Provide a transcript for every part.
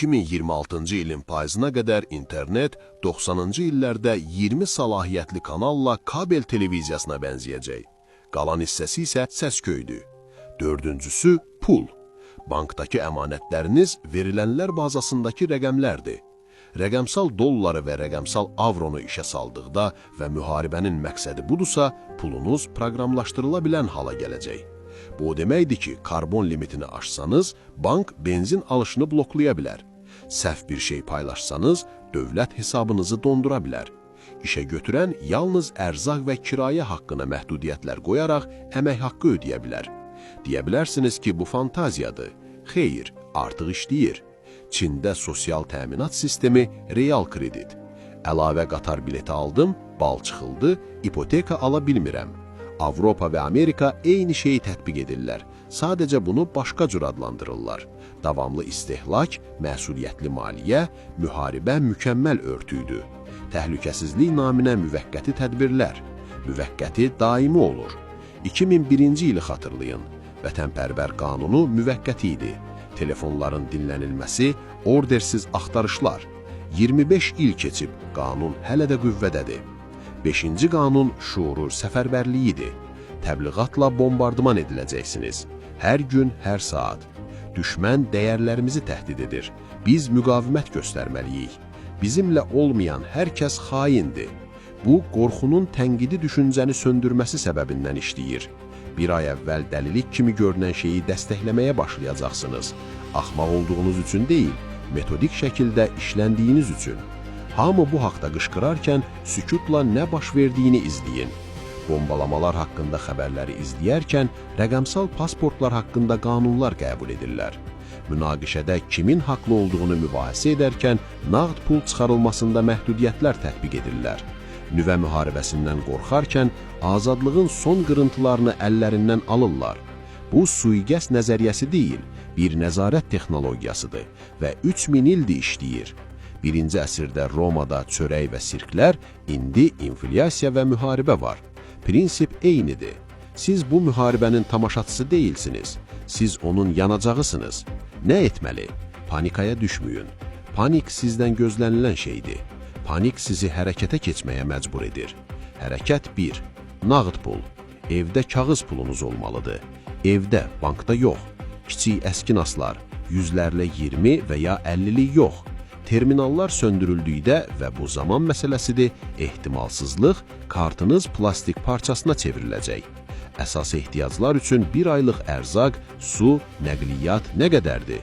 2026-cı ilin payızına qədər internet 90-cı illərdə 20 səlahiyyətli kanalla kabel televiziyasına bənzəyəcək. Qalan hissəsi isə səsköyüdür. Dördüncüsü pul. Bankdakı əmanətləriniz verilənlər bazasındakı rəqəmlərdir. Rəqəmsal dolları və rəqəmsal avronu işə saldıqda və müharibənin məqsədi budursa, pulunuz proqramlaşdırıla bilən hala gələcək. Bu o deməkdir ki, karbon limitini aşsanız, bank benzin alışını bloklaya bilər. Səhv bir şey paylaşsanız, dövlət hesabınızı dondura bilər. İşə götürən yalnız ərzaq və kirayə haqqına məhdudiyyətlər qoyaraq əmək haqqı ödəyə bilər. Deyə bilərsiniz ki, bu fantaziyadır. Xeyr, artıq işləyir. Çində sosial təminat sistemi real kredit. Əlavə qatar bileti aldım, bal çıxıldı, ipoteka ala bilmirəm. Avropa və Amerika eyni şeyi tətbiq edirlər. Sadəcə bunu başqa cür adlandırırlar. Davamlı istehlak, məsuliyyətli maliyyə, müharibə mükəmməl örtüydü. Təhlükəsizlik naminə müvəqqəti tədbirlər. Müvəqqəti daimi olur. 2001-ci ili xatırlayın. Vətənpərvər qanunu müvəqqəti idi. Telefonların dinlənilməsi, ordersiz axtarışlar. 25 il keçib, qanun hələ də qüvvədədir. 5-ci qanun şuurur səfərbərliyidir. Təbliğatla bombardıman ediləcəksiniz. Hər gün, hər saat. Düşmən dəyərlərimizi təhdid edir. Biz müqavimət göstərməliyik. Bizimlə olmayan hər kəs xaindir. Bu, qorxunun tənqidi düşüncəni söndürməsi səbəbindən işləyir. Bir ay əvvəl dəlilik kimi görünən şeyi dəstəkləməyə başlayacaqsınız. Axmaq olduğunuz üçün deyil, metodik şəkildə işləndiyiniz üçün. Hamı bu haqda qışqırarkən sükutla nə baş verdiyini izləyin. Bombalamalar haqqında xəbərləri izləyərkən rəqəmsal pasportlar haqqında qanunlar qəbul edirlər. Münaqişədə kimin haqlı olduğunu mübahisə edərkən nağd pul çıxarılmasında məhdudiyyətlər tətbiq edirlər. Nüvə müharibəsindən qorxarkən azadlığın son qırıntılarını əllərindən alırlar. Bu, sui-qəsd nəzəriyyəsi deyil, bir nəzarət texnologiyasıdır və 3000 ildir işləyir. 1-ci əsrdə Romada çörək və sirklər, indi inflyasiya və müharibə var. Prinsip eynidir. Siz bu müharibənin tamaşaçısı deyilsiniz. Siz onun yanacağısınız. Nə etməli? Panikaya düşməyin. Panik sizdən gözlənilən şeydir. Panik sizi hərəkətə keçməyə məcbur edir. Hərəkət 1. Nağd pul. Evdə kağız pulunuz olmalıdır. Evdə, bankda yox. Kiçik əskinaslar, yüzlərlə 20 və ya 50'lik yox. Terminallar söndürüldükdə və bu zaman məsələsidir, ehtimalsızlıq kartınız plastik parçasına çevriləcək. Əsas ehtiyaclar üçün bir aylıq ərzaq, su, nəqliyyat nə qədərdir?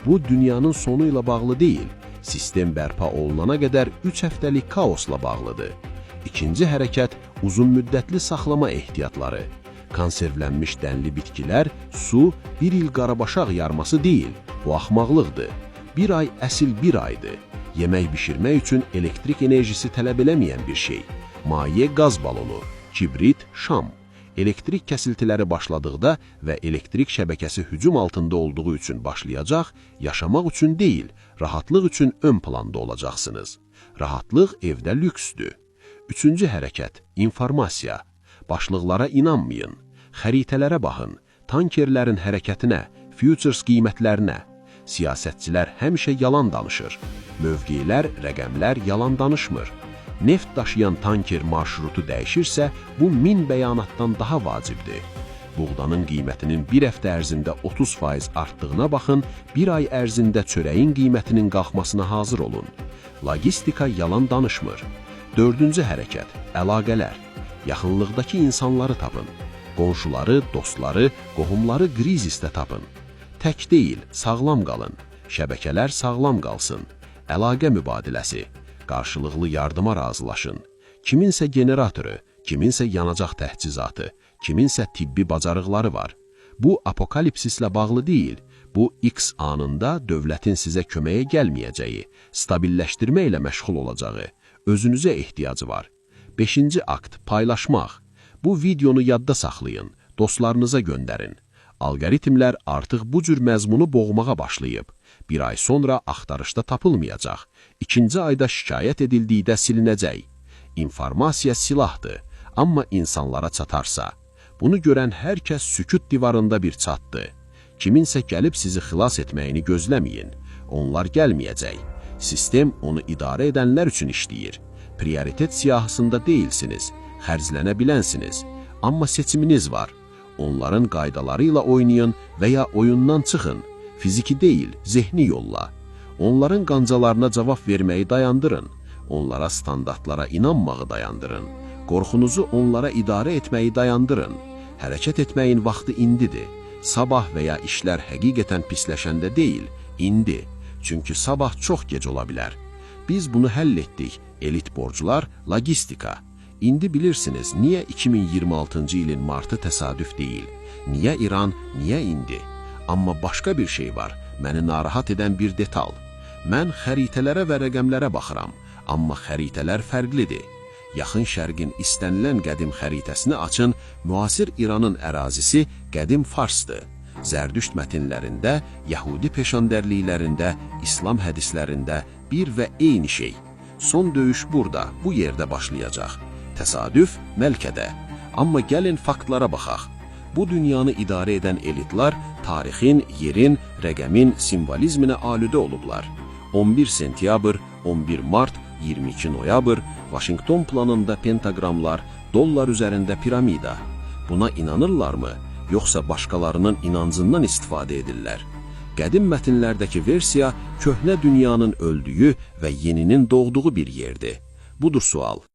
Bu, dünyanın sonu ilə bağlı deyil. Sistem bərpa olunana qədər 3 həftəlik kaosla bağlıdır. İkinci hərəkət uzun müddətli saxlama ehtiyatları. Konservlənmiş dənli bitkilər, su, bir il qarabaşaq yarması deyil, bu axmaqlıqdır. Bir ay əsil bir aydır. Yemək bişirmək üçün elektrik enerjisi tələb eləməyən bir şey. Maye qaz balonu, kibrit, şam. Elektrik kəsiltiləri başladıqda və elektrik şəbəkəsi hücum altında olduğu üçün başlayacaq, yaşamaq üçün deyil, rahatlıq üçün ön planda olacaqsınız. Rahatlıq evdə lüksdür. Üçüncü hərəkət, informasiya. Başlıqlara inanmayın, xəritələrə baxın, tankerlərin hərəkətinə, futures qiymətlərinə. Siyasətçilər həmişə yalan danışır. Mövqelər, rəqəmlər yalan danışmır. Neft daşıyan tanker marşrutu dəyişirsə, bu 1000 bəyanatdan daha vacibdir. Buğdanın qiymətinin bir həftə ərzində 30% artdığına baxın, bir ay ərzində çörəyin qiymətinin qalxmasına hazır olun. Logistika yalan danışmır. Dördüncü hərəkət, əlaqələr. Yaxınlıqdakı insanları tapın. Qonşuları, dostları, qohumları krizisdə tapın. Tək deyil, sağlam qalın. Şəbəkələr sağlam qalsın. Əlaqə mübadiləsi. Qarşılıqlı yardıma razılaşın. Kiminsə generatoru, kiminsə yanacaq təchizatı, kiminsə tibbi bacarıqları var. Bu, apokalipsislə bağlı deyil. Bu, X anında dövlətin sizə köməyə gəlməyəcəyi, stabilləşdirmə ilə məşğul olacağı, özünüzə ehtiyacı var. 5-ci akt, paylaşmaq. Bu videonu yadda saxlayın, dostlarınıza göndərin. Algoritmlər artıq bu cür məzmunu boğmağa başlayıb. Bir ay sonra axtarışda tapılmayacaq. 2-ci ayda şikayət edildikdə silinəcək. İnformasiya silahdır, amma insanlara çatarsa. Bunu görən hər kəs sükut divarında bir çatdı. Kiminsə gəlib sizi xilas etməyini gözləməyin. onlar gəlməyəcək. Sistem onu idarə edənlər üçün işləyir. Prioritet siyahısında deyilsiniz, xərclənə bilənsiniz. Amma seçiminiz var. Onların qaydaları ilə oynayın və ya oyundan çıxın. Fiziki deyil, zehni yolla. Onların qancalarına cavab verməyi dayandırın. Onlara standartlara inanmağı dayandırın. Qorxunuzu onlara idarə etməyi dayandırın. Hərəkət etməyin vaxtı indidir. Sabah və ya işlər həqiqətən pisləşəndə deyil, indi. Çünki sabah çox gec ola bilər. Biz bunu həll etdik. Elit borclar, logistika. İndi bilirsiniz, niyə 2026-cı ilin martı təsadüf deyil? Niyə İran, niyə indi? Amma başqa bir şey var, məni narahat edən bir detal. Mən xəritələrə və rəqəmlərə baxıram, amma xəritələr fərqlidir. Yaxın Şərqin istənilən qədim xəritəsini açın, müasir İranın ərazisi qədim Farsdır. Zərdüşt mətnlərində, Yəhudi peşandərliklərində, İslam hədislərində bir və eyni şey. Son döyüş burada, bu yerdə başlayacaq. Təsadüf Məlkədə. Amma gəlin faktlara baxaq. Bu dünyanı idarə edən elitlər tarixin, yerin, rəqəmin, simvolizminə alüdə olublar. 11 sentyabr, 11 mart, 22 noyabr, Vaşinqton planında pentaqramlar, dollar üzərində piramida. Buna inanırlarmı, yoxsa başqalarının inancından istifadə edirlər? Qədim mətnlərdəki versiya köhnə dünyanın öldüyü və yeninin doğduğu bir yerdir. Budur sual.